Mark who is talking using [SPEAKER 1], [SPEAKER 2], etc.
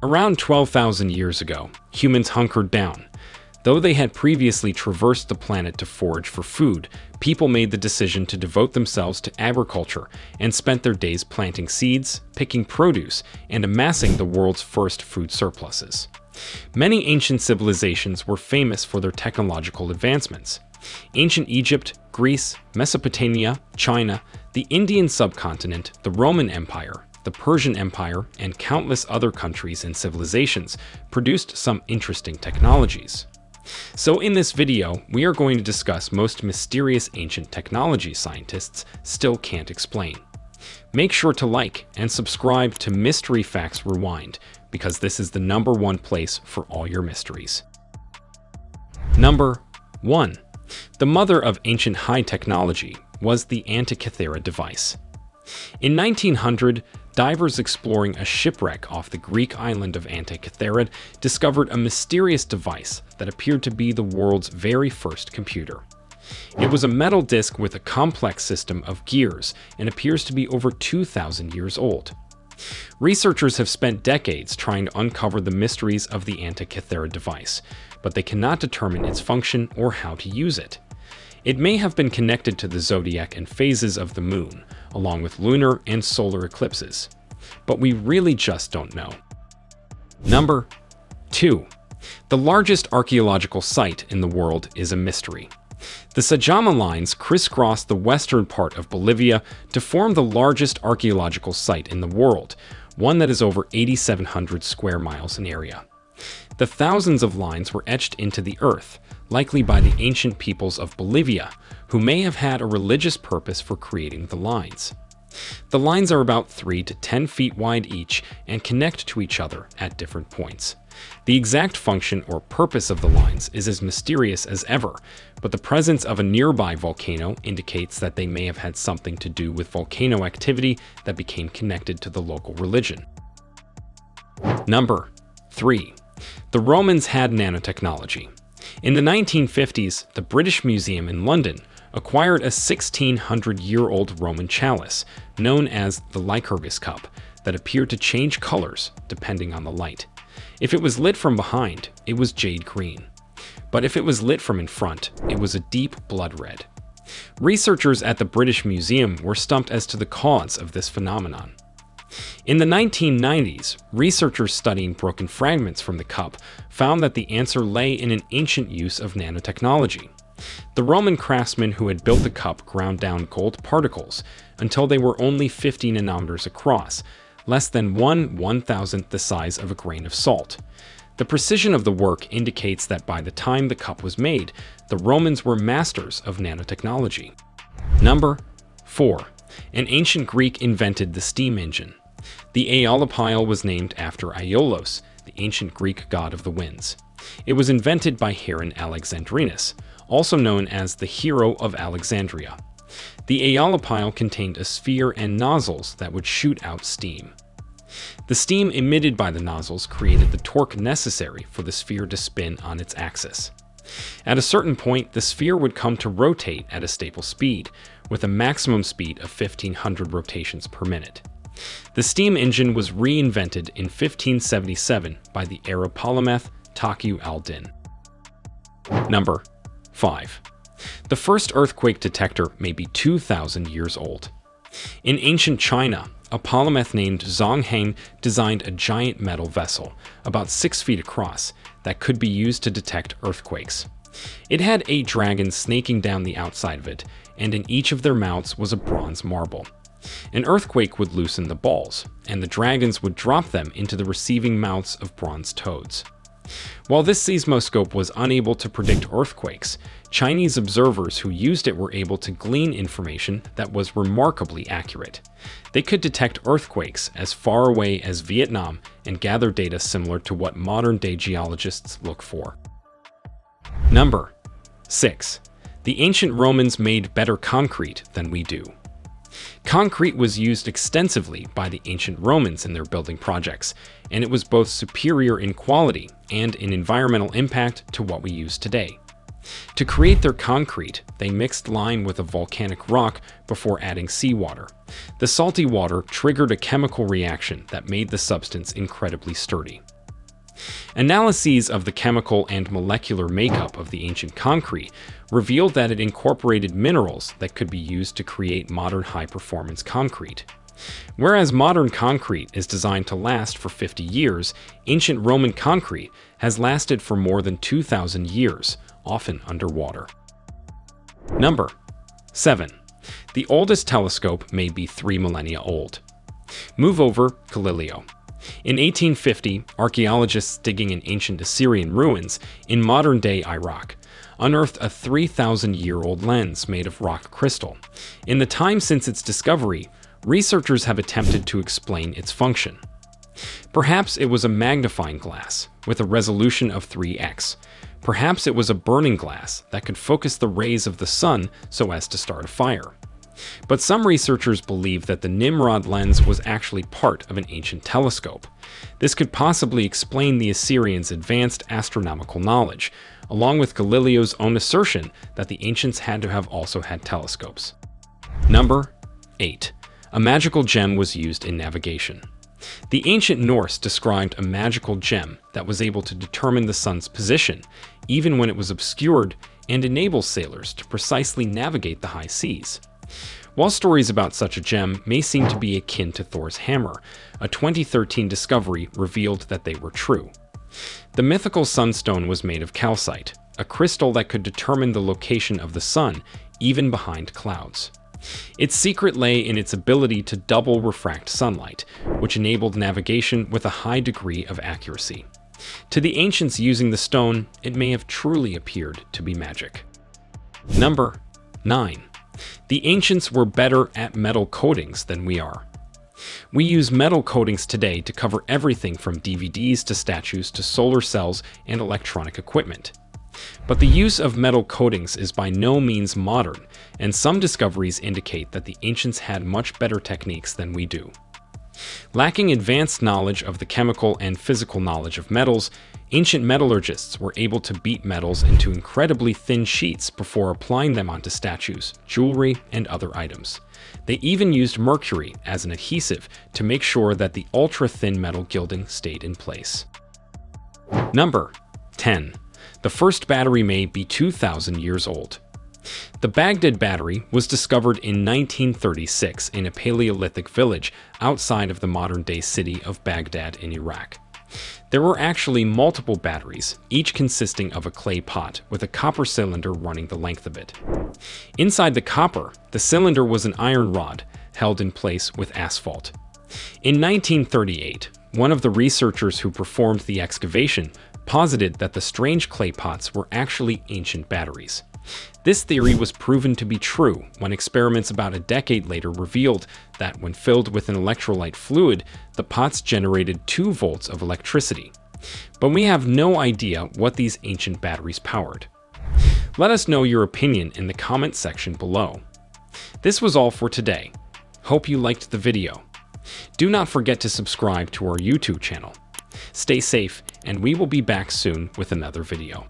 [SPEAKER 1] Around 12,000 years ago, humans hunkered down. Though they had previously traversed the planet to forage for food, people made the decision to devote themselves to agriculture and spent their days planting seeds, picking produce, and amassing the world's first food surpluses. Many ancient civilizations were famous for their technological advancements. Ancient Egypt, Greece, Mesopotamia, China, the Indian subcontinent, the Roman Empire, the Persian Empire, and countless other countries and civilizations produced some interesting technologies. So in this video, we are going to discuss most mysterious ancient technology scientists still can't explain. Make sure to like and subscribe to Mystery Facts Rewind, because this is the #1 place for all your mysteries. Number 1. The mother of ancient high technology was the Antikythera Device. In 1900, divers exploring a shipwreck off the Greek island of Antikythera discovered a mysterious device that appeared to be the world's very first computer. It was a metal disc with a complex system of gears and appears to be over 2,000 years old. Researchers have spent decades trying to uncover the mysteries of the Antikythera Device, but they cannot determine its function or how to use it. It may have been connected to the zodiac and phases of the moon, along with lunar and solar eclipses. But we really just don't know. Number 2. The largest archaeological site in the world is a mystery. The Sajama Lines crisscross the western part of Bolivia to form the largest archaeological site in the world, one that is over 8,700 square miles in area. The thousands of lines were etched into the earth, likely by the ancient peoples of Bolivia, who may have had a religious purpose for creating the lines. The lines are about 3 to 10 feet wide each and connect to each other at different points. The exact function or purpose of the lines is as mysterious as ever, but the presence of a nearby volcano indicates that they may have had something to do with volcano activity that became connected to the local religion. Number 3. The Romans had nanotechnology. In the 1950s, the British Museum in London acquired a 1,600-year-old Roman chalice, known as the Lycurgus cup, that appeared to change colors depending on the light. If it was lit from behind, it was jade green. But if it was lit from in front, it was a deep blood red. Researchers at the British Museum were stumped as to the cause of this phenomenon. In the 1990s, researchers studying broken fragments from the cup found that the answer lay in an ancient use of nanotechnology. The Roman craftsmen who had built the cup ground down gold particles until they were only 50 nanometers across, less than 1/1000th the size of a grain of salt. The precision of the work indicates that by the time the cup was made, the Romans were masters of nanotechnology. Number 4. An ancient Greek invented the steam engine. The Aeolipile was named after Aiolos, the ancient Greek god of the winds. It was invented by Heron Alexandrinus, also known as the Hero of Alexandria. The Aeolipile contained a sphere and nozzles that would shoot out steam. The steam emitted by the nozzles created the torque necessary for the sphere to spin on its axis. At a certain point, the sphere would come to rotate at a stable speed, with a maximum speed of 1,500 rotations per minute. The steam engine was reinvented in 1577 by the Arab polymath Taqi al-Din. Number 5. The first earthquake detector may be 2,000 years old. In ancient China, a polymath named Zhang Heng designed a giant metal vessel, about 6 feet across, that could be used to detect earthquakes. It had 8 dragons snaking down the outside of it, and in each of their mouths was a bronze marble. An earthquake would loosen the balls, and the dragons would drop them into the receiving mouths of bronze toads. While this seismoscope was unable to predict earthquakes, Chinese observers who used it were able to glean information that was remarkably accurate. They could detect earthquakes as far away as Vietnam and gather data similar to what modern-day geologists look for. Number 6. The ancient Romans made better concrete than we do. Concrete was used extensively by the ancient Romans in their building projects, and it was both superior in quality and in environmental impact to what we use today. To create their concrete, they mixed lime with a volcanic rock before adding seawater. The salty water triggered a chemical reaction that made the substance incredibly sturdy. Analyses of the chemical and molecular makeup of the ancient concrete revealed that it incorporated minerals that could be used to create modern high-performance concrete. Whereas modern concrete is designed to last for 50 years, ancient Roman concrete has lasted for more than 2,000 years, often underwater. Number 7. The oldest telescope may be 3 millennia old. Move over Galileo. In 1850, archaeologists digging in ancient Assyrian ruins in modern-day Iraq unearthed a 3,000-year-old lens made of rock crystal. In the time since its discovery, researchers have attempted to explain its function. Perhaps it was a magnifying glass with a resolution of 3x. Perhaps it was a burning glass that could focus the rays of the sun so as to start a fire. But some researchers believe that the Nimrod lens was actually part of an ancient telescope. This could possibly explain the Assyrians' advanced astronomical knowledge, along with Galileo's own assertion that the ancients had to have also had telescopes. Number 8. A magical gem was used in navigation. The ancient Norse described a magical gem that was able to determine the sun's position, even when it was obscured, and enable sailors to precisely navigate the high seas. While stories about such a gem may seem to be akin to Thor's hammer, a 2013 discovery revealed that they were true. The mythical sunstone was made of calcite, a crystal that could determine the location of the sun, even behind clouds. Its secret lay in its ability to double refract sunlight, which enabled navigation with a high degree of accuracy. To the ancients using the stone, it may have truly appeared to be magic. Number 9. The ancients were better at metal coatings than we are. We use metal coatings today to cover everything from DVDs to statues to solar cells and electronic equipment. But the use of metal coatings is by no means modern, and some discoveries indicate that the ancients had much better techniques than we do. Lacking advanced knowledge of the chemical and physical knowledge of metals, ancient metallurgists were able to beat metals into incredibly thin sheets before applying them onto statues, jewelry, and other items. They even used mercury as an adhesive to make sure that the ultra-thin metal gilding stayed in place. Number 10. The first battery may be 2,000 years old. The Baghdad battery was discovered in 1936 in a Paleolithic village outside of the modern-day city of Baghdad in Iraq. There were actually multiple batteries, each consisting of a clay pot with a copper cylinder running the length of it. Inside the copper, the cylinder was an iron rod held in place with asphalt. In 1938, one of the researchers who performed the excavation posited that the strange clay pots were actually ancient batteries. This theory was proven to be true when experiments about a decade later revealed that when filled with an electrolyte fluid, the pots generated 2 volts of electricity. But we have no idea what these ancient batteries powered. Let us know your opinion in the comment section below. This was all for today. Hope you liked the video. Do not forget to subscribe to our YouTube channel. Stay safe, and we will be back soon with another video.